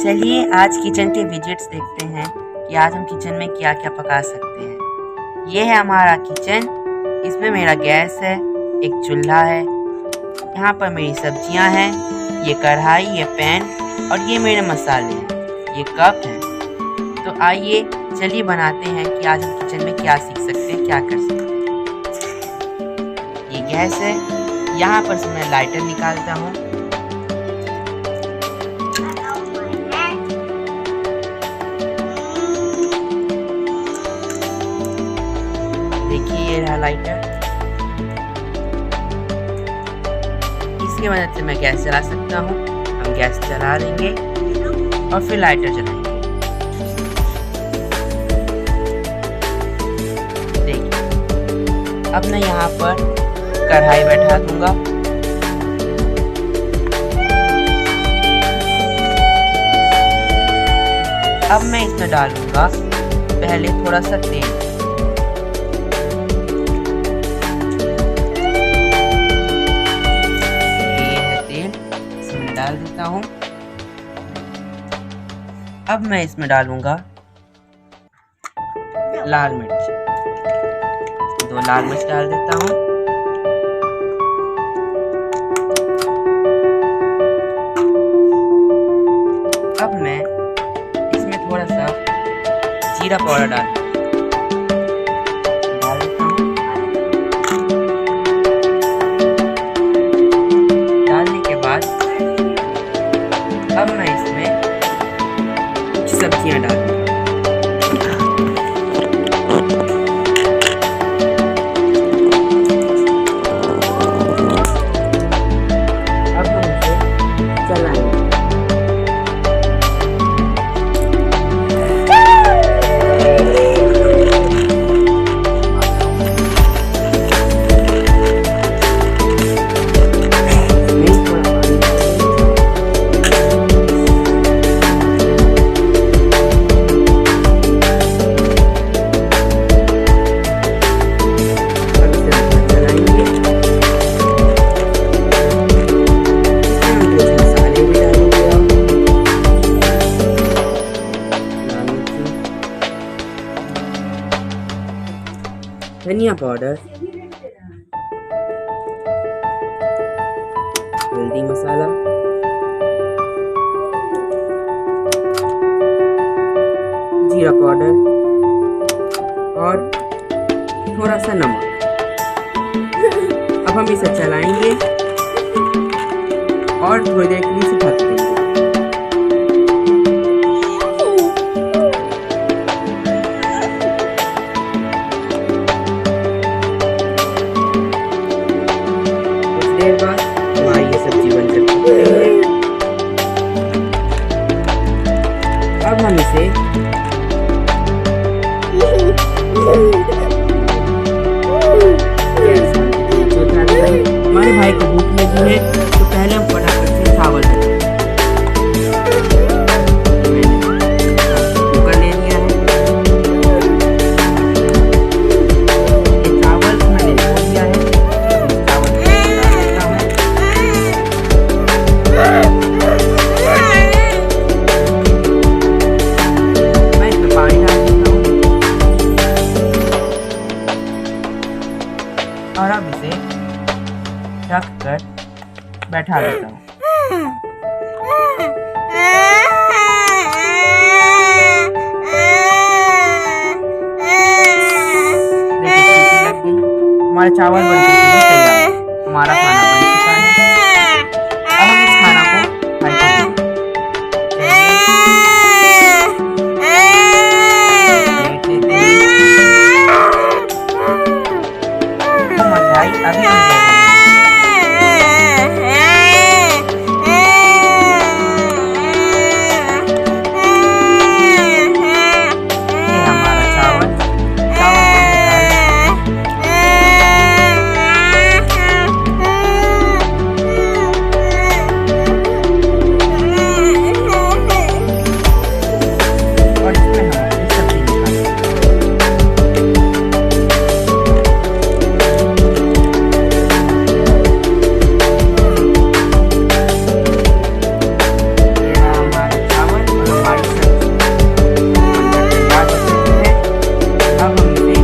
चलिए आज किचन के विजिट्स देखते हैं कि आज हम किचन में क्या क्या पका सकते हैं। ये है हमारा किचन। इसमें मेरा गैस है, एक चूल्हा है, यहाँ पर मेरी सब्जियां हैं, ये कढ़ाई, ये पैन और ये मेरे मसाले हैं, ये कप है। तो आइए चलिए बनाते हैं कि आज हम किचन में क्या सीख सकते हैं, क्या कर सकते हैं। ये गैस है, यहाँ पर से मैं लाइटर निकालता हूँ। देखिए ये रहा लाइटर। इसकी मदद से मैं गैस जला सकता हूँ। हम गैस जला देंगे और फिर लाइटर जलाएंगे। देखिए अब मैं यहाँ पर कढ़ाई बैठा दूंगा। अब मैं इसमें डालूंगा पहले थोड़ा सा तेल। डाल देता हूँ। अब मैं इसमें डालूंगा लाल मिर्च, 2 लाल मिर्च डाल देता हूँ। अब मैं इसमें थोड़ा सा जीरा पाउडर डाल देता हूँ। डालने के बाद अब मैं इसमें कुछ सब्जियां डालूंगा। अब हम इसे चलाएंगे। धनिया पाउडर, हल्दी मसाला, जीरा पाउडर और थोड़ा सा नमक। अब हम इसे चलाएंगे और थोड़ी देर के लिए इसे ढक देंगे। देर बाद हमारी ये सब्जी बनकर तैयार है। अब हम इसे हमारे भाई को भूख लगी है तो पहले हम फटाफट से चावल कुकर ले लिया है। ये चावल मैंने धो लिया है। और अब इसे ढक कर बैठा देता हूँ। देखिए सीटी लग गई, हमारे चावल बनके तैयार है। हमारा